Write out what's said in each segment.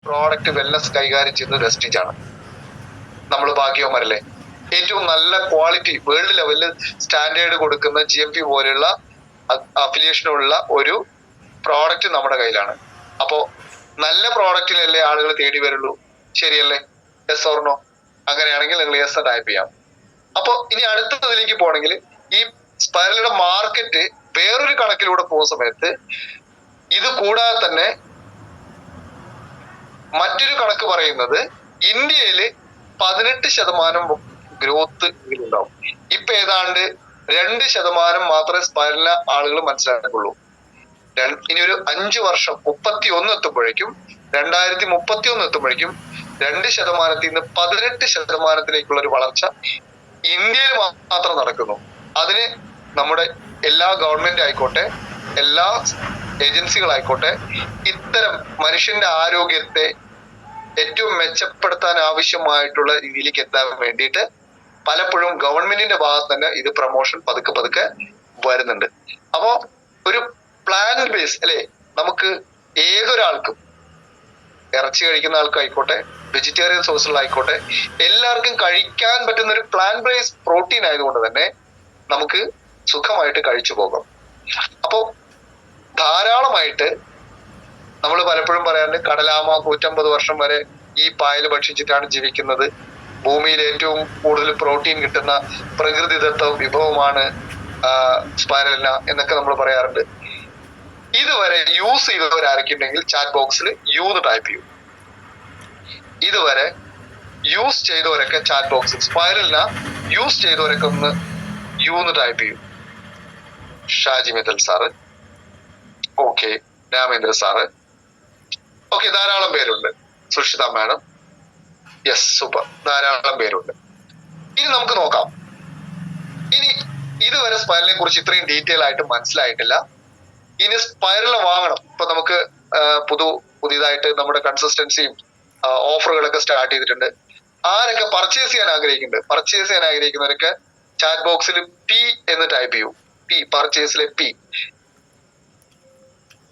Product wellness കൈകാര്യം ചെയ്യുന്നത് Vestige ആണ്. നമ്മൾ ഭാഗ്യവന്മാരല്ലേ? ഏറ്റവും നല്ല ക്വാളിറ്റി വേൾഡ് ലെവലിൽ സ്റ്റാൻഡേർഡ് കൊടുക്കുന്ന GMP പോലെയുള്ള അഫിലിയേഷനുള്ള ഒരു പ്രോഡക്റ്റ് നമ്മുടെ കയ്യിലാണ്. അപ്പോ നല്ല പ്രോഡക്റ്റിലല്ലേ ആളുകൾ തേടി വരുള്ളൂ, ശരിയല്ലേ? Yes or no? അങ്ങനെയാണെങ്കിൽ നിങ്ങൾ യെസ് ടൈപ്പ് ചെയ്യാം. അപ്പൊ ഇനി അടുത്തതിലേക്ക് പോകണമെങ്കിൽ ഈ സ്പൈറലിന്റെ മാർക്കറ്റ് വേറൊരു കണക്കിലൂടെ പോകുന്ന സമയത്ത് ഇത് കൂടാതെ തന്നെ മറ്റൊരു കണക്ക് പറയുന്നത് ഇന്ത്യയില് 18% ഗ്രോത്ത് ഇതിലുണ്ടാവും. ഇപ്പൊ ഏതാണ്ട് 2% മാത്രമേ സ്പൈറലിനെ ആളുകൾ മനസ്സിലാക്കുള്ളൂ. ഇനി ഒരു 5 വർഷം 31 എത്തുമ്പോഴേക്കും 2031 എത്തുമ്പോഴേക്കും 2%-ൽ നിന്ന് 18%-ലേക്കുള്ള ഒരു വളർച്ച ഇന്ത്യയിൽ മാത്രം നടക്കുന്നു. അതിന് നമ്മുടെ എല്ലാ ഗവൺമെന്റ് ആയിക്കോട്ടെ, എല്ലാ ഏജൻസികളായിക്കോട്ടെ, ഇത്തരം മനുഷ്യന്റെ ആരോഗ്യത്തെ ഏറ്റവും മെച്ചപ്പെടുത്താൻ ആവശ്യമായിട്ടുള്ള രീതിയിലേക്ക് എത്താൻ വേണ്ടിയിട്ട് പലപ്പോഴും ഗവൺമെന്റിന്റെ ഭാഗത്ത് തന്നെ ഇത് പ്രൊമോഷൻ പതുക്കെ പതുക്കെ വരുന്നുണ്ട്. അപ്പോ ഒരു പ്ലാൻ ബേസ് അല്ലെ, നമുക്ക് ഏതൊരാൾക്കും, ഇറച്ചി കഴിക്കുന്ന ആൾക്കായിക്കോട്ടെ, വെജിറ്റേറിയൻ സോഴ്സുകളായിക്കോട്ടെ, എല്ലാവർക്കും കഴിക്കാൻ പറ്റുന്ന ഒരു പ്ലാൻ ബേസ് പ്രോട്ടീൻ ആയതുകൊണ്ട് തന്നെ നമുക്ക് സുഖമായിട്ട് കഴിച്ചു പോകാം. അപ്പോ ധാരാളമായിട്ട് നമ്മൾ പലപ്പോഴും പറയാറുണ്ട്, കടലാമ 150 വർഷം വരെ ഈ പായൽ ഭക്ഷിച്ചിട്ടാണ് ജീവിക്കുന്നത്, ഭൂമിയിൽ ഏറ്റവും കൂടുതൽ പ്രോട്ടീൻ കിട്ടുന്ന പ്രകൃതിദത്ത വിഭവമാണ് സ്പൈറലിന എന്നൊക്കെ നമ്മൾ പറയാറുണ്ട്. ഇതുവരെ യൂസ് ചെയ്തവരാരൊക്കെയുണ്ടെങ്കിൽ ചാറ്റ് ബോക്സിൽ യു എന്ന് ടൈപ്പ് ചെയ്യൂ. ഇതുവരെ യൂസ് ചെയ്തവരൊക്കെ ചാറ്റ് ബോക്സിൽ സ്പൈറലിന യൂസ് ചെയ്തവരൊക്കെ ഒന്ന് യു എന്ന് ടൈപ്പ് ചെയ്യൂ. Shaji Mittal sir, okay, Ramendra sir, okay, ധാരാളം പേരുണ്ട്. സുഷിത മാഡം, യെസ്, സൂപ്പർ, ധാരാളം പേരുണ്ട്. ഇനി നമുക്ക് നോക്കാം. ഇനി ഇതുവരെ സ്പൈറലിനെ കുറിച്ച് ഇത്രയും ഡീറ്റെയിൽ ആയിട്ട് മനസ്സിലായിട്ടില്ല. ഇനി സ്പൈറലിനെ വാങ്ങണം. ഇപ്പൊ നമുക്ക് പുതിയതായിട്ട് നമ്മുടെ കൺസിസ്റ്റൻസിയും ഓഫറുകളൊക്കെ സ്റ്റാർട്ട് ചെയ്തിട്ടുണ്ട്. ആരൊക്കെ പർച്ചേസ് ചെയ്യാൻ ആഗ്രഹിക്കുന്നവരൊക്കെ ചാറ്റ് ബോക്സിൽ പി എന്ന് ടൈപ്പ് ചെയ്യൂ. പി, പർച്ചേസിലെ പി,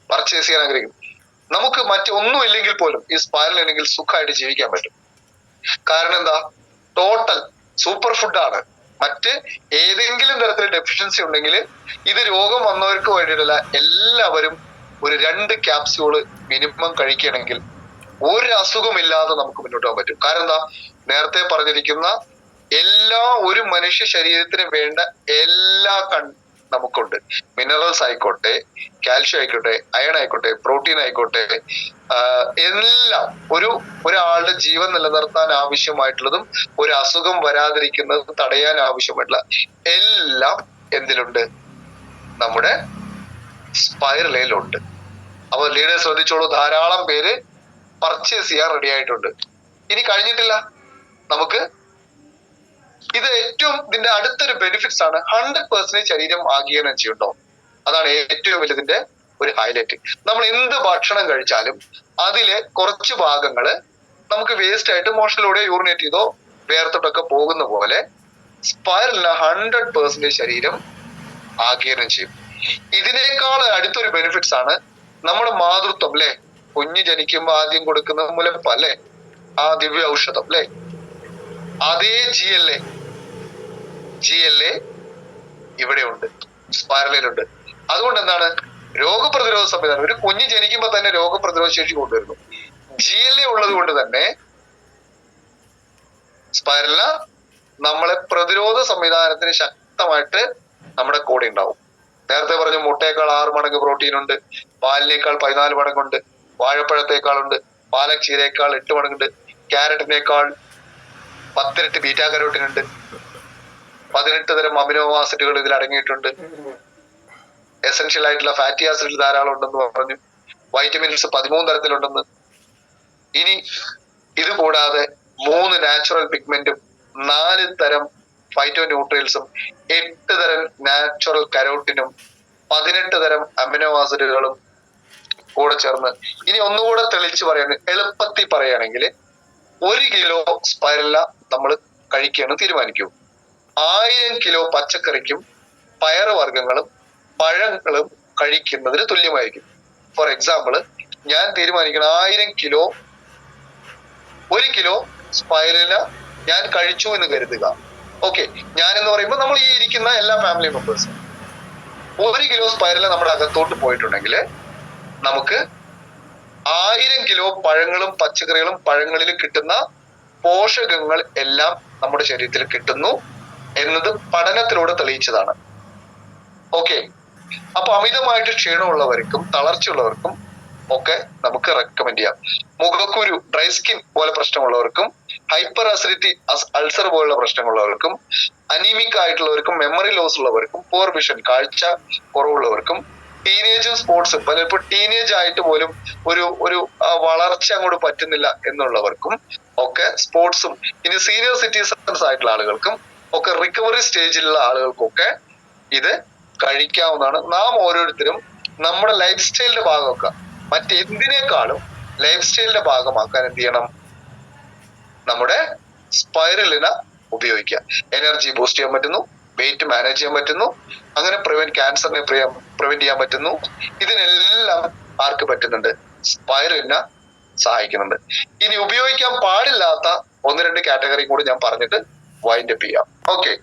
പർച്ചേസ് ചെയ്യാൻ ആഗ്രഹിക്കും. നമുക്ക് മറ്റൊന്നും ഇല്ലെങ്കിൽ പോലും ഈ സ്പൈറൽ ഉണ്ടെങ്കിൽ സുഖമായിട്ട് ജീവിക്കാൻ പറ്റും. കാരണം എന്താ? ടോട്ടൽ സൂപ്പർ ഫുഡാണ്. മറ്റ് ഏതെങ്കിലും തരത്തിൽ ഡെഫിഷ്യൻസി ഉണ്ടെങ്കിൽ ഇത് രോഗം വന്നവർക്ക് വേണ്ടിയിട്ടല്ല, എല്ലാവരും ഒരു 2 ക്യാപ്സ്യൂള് മിനിമം കഴിക്കുകയാണെങ്കിൽ ഒരു അസുഖമില്ലാതെ നമുക്ക് മുന്നോട്ട് പോകാൻ പറ്റും. കാരണം എന്താ? നേരത്തെ പറഞ്ഞിരിക്കുന്ന ഒരു മനുഷ്യ ശരീരത്തിന് വേണ്ട എല്ലാ നമുക്കുണ്ട്. മിനറൽസ് ആയിക്കോട്ടെ, കാൽഷ്യം ആയിക്കോട്ടെ, അയൺ ആയിക്കോട്ടെ, പ്രോട്ടീൻ ആയിക്കോട്ടെ, എല്ലാം ഒരാളുടെ ജീവൻ നിലനിർത്താൻ ആവശ്യമായിട്ടുള്ളതും ഒരു അസുഖം വരാതിരിക്കുന്നതും തടയാൻ ആവശ്യമായിട്ടുള്ള എല്ലാം എന്തിലുണ്ട്? നമ്മുടെ സ്പൈറലിലുണ്ട്. അപ്പൊ ലീഡേഴ്സ് ശ്രദ്ധിച്ചോളൂ, ധാരാളം പേര് പർച്ചേസ് ചെയ്യാൻ റെഡി ആയിട്ടുണ്ട്. ഇനി കഴിഞ്ഞിട്ടില്ല, നമുക്ക് ഇത് ഇതിന്റെ അടുത്തൊരു ബെനിഫിറ്റ്സ് ആണ്. 100% ശരീരം ആഗിരണം ചെയ്യുന്നുണ്ടോ? അതാണ് ഏറ്റവും വലുതിന്റെ ഒരു ഹൈലൈറ്റ്. നമ്മൾ എന്ത് ഭക്ഷണം കഴിച്ചാലും അതിലെ കുറച്ച് ഭാഗങ്ങള് നമുക്ക് വേസ്റ്റ് ആയിട്ട് മോഷനിലൂടെ യൂറിനേറ്റ് ചെയ്തോ വേർത്തിട്ടൊക്കെ പോകുന്ന പോലെ സ്പൈറലിന് 100% ശരീരം ആഗിരണം ചെയ്യും. ഇതിനേക്കാൾ അടുത്തൊരു ബെനിഫിറ്റ്സ് ആണ് നമ്മുടെ മാതൃത്വം അല്ലെ. കുഞ്ഞ് ജനിക്കുമ്പോ ആദ്യം കൊടുക്കുന്ന മുലപ്പാൽ അല്ലെ, ആ ദിവ്യ ഔഷധം അല്ലെ, അതേ GLA ഇവിടെ ഉണ്ട്, സ്പൈറലിലുണ്ട്. അതുകൊണ്ട് എന്താണ്? രോഗപ്രതിരോധ സംവിധാനം, ഒരു കുഞ്ഞ് ജനിക്കുമ്പോ തന്നെ രോഗപ്രതിരോധ ശേഷി കൊണ്ടുവരുന്നു. GLA ഉള്ളത് കൊണ്ട് തന്നെ സ്പൈറലിന നമ്മളെ പ്രതിരോധ സംവിധാനത്തിന് ശക്തമായിട്ട് നമ്മുടെ കൂടെ ഉണ്ടാവും. നേരത്തെ പറഞ്ഞു, മുട്ടയേക്കാൾ 6 മടങ്ങ് പ്രോട്ടീൻ ഉണ്ട്, പാലിനേക്കാൾ 14 മടങ്ങുണ്ട്, വാഴപ്പഴത്തേക്കാളുണ്ട്, പാലക് ചീരയേക്കാൾ 8 മടങ്ങുണ്ട്, ക്യാരറ്റിനേക്കാൾ 10 ഇരട്ടി ബീറ്റാ കരോട്ടിൻ ഉണ്ട്, 18 തരം അമിനോ ആസിഡുകൾ ഇതിൽ അടങ്ങിയിട്ടുണ്ട്, എസെൻഷ്യൽ ആയിട്ടുള്ള ഫാറ്റി ആസിഡ് ധാരാളം ഉണ്ടെന്ന് പറഞ്ഞു, വൈറ്റമിൻസ് 13 തരത്തിലുണ്ടെന്ന്. ഇനി ഇത് കൂടാതെ 3 നാച്ചുറൽ പിഗ്മെന്റും 4 തരം ഫൈറ്റോ ന്യൂട്രിയൽസും 8 തരം നാച്ചുറൽ കരോട്ടിനും 18 തരം അമിനോ ആസിഡുകളും കൂടെ ചേർന്ന്. ഇനി ഒന്നുകൂടെ തെളിച്ച് പറയാൻ എളുപ്പത്തിൽ പറയുകയാണെങ്കിൽ 1 കിലോ സ്പൈറലിന നമ്മൾ കഴിക്കുകയാണ് തീരുമാനിക്കൂ, 1000 കിലോ പച്ചക്കറിക്കും പയറുവർഗ്ഗങ്ങളും പഴങ്ങളും കഴിക്കുന്നതിന് തുല്യമായിരിക്കും. ഫോർ എക്സാമ്പിൾ, ഞാൻ തീരുമാനിക്കണം 1000 കിലോ 1 കിലോ സ്പൈരുലിന ഞാൻ കഴിച്ചു എന്ന് കരുതുക. ഓക്കെ, ഞാൻ എന്ന് പറയുമ്പോൾ നമ്മൾ ഈ ഇരിക്കുന്ന എല്ലാ ഫാമിലി മെമ്പേഴ്സും 1 കിലോ സ്പൈരുലിന നമ്മുടെ അകത്തോട്ട് പോയിട്ടുണ്ടെങ്കിൽ നമുക്ക് 1000 കിലോ പഴങ്ങളും പച്ചക്കറികളും പഴങ്ങളിൽ കിട്ടുന്ന പോഷകങ്ങൾ എല്ലാം നമ്മുടെ ശരീരത്തിൽ കിട്ടുന്നു എന്നത് പഠനത്തിലൂടെ തെളിയിച്ചതാണ്. ഓക്കെ, അപ്പൊ അമിതമായിട്ട് ക്ഷീണമുള്ളവർക്കും തളർച്ചയുള്ളവർക്കും ഒക്കെ നമുക്ക് റെക്കമെൻഡ് ചെയ്യാം. മുഖക്കുരു, ഡ്രൈ സ്കിൻ പോലെ പ്രശ്നമുള്ളവർക്കും, ഹൈപ്പർ അസിഡിറ്റി, അൾസർ പോലുള്ള പ്രശ്നമുള്ളവർക്കും, അനീമിക് ആയിട്ടുള്ളവർക്കും, മെമ്മറി ലോസ് ഉള്ളവർക്കും, പോർ വിഷൻ കാഴ്ച കുറവുള്ളവർക്കും, ടീനേജും സ്പോർട്സും പലപ്പോൾ ടീനേജ് ആയിട്ട് പോലും ഒരു വളർച്ച അങ്ങോട്ട് പറ്റുന്നില്ല എന്നുള്ളവർക്കും ഒക്കെ സ്പോർട്സും, ഇനി സീനിയർ സിറ്റിസൺസ് ആയിട്ടുള്ള ആളുകൾക്കും ഒക്കെ, റിക്കവറി സ്റ്റേജിലുള്ള ആളുകൾക്കൊക്കെ ഇത് കഴിക്കാവുന്നതാണ്. നാം ഓരോരുത്തരും നമ്മുടെ ലൈഫ് സ്റ്റൈലിന്റെ ഭാഗമൊക്കെ മറ്റെന്തിനേക്കാളും ലൈഫ് സ്റ്റൈലിന്റെ ഭാഗമാക്കാൻ എന്ത് ചെയ്യണം? നമ്മുടെ സ്പൈരുലിന ഉപയോഗിക്കുക. എനർജി ബൂസ്റ്റ് ചെയ്യാൻ പറ്റുന്നു, വെയിറ്റ് മാനേജ് ചെയ്യാൻ പറ്റുന്നു, അങ്ങനെ ക്യാൻസറിനെ പ്രിവെന്റ് ചെയ്യാൻ പറ്റുന്നു. ഇതിനെല്ലാം ആർക്ക് പറ്റുന്നുണ്ട്? സ്പൈരുലിന സഹായിക്കുന്നുണ്ട്. ഇനി ഉപയോഗിക്കാൻ പാടില്ലാത്ത 1-2 കാറ്റഗറി കൂടി ഞാൻ പറഞ്ഞിട്ട് വൈൻഡ് അപ്പ് ചെയ്യാം. ഓക്കെ.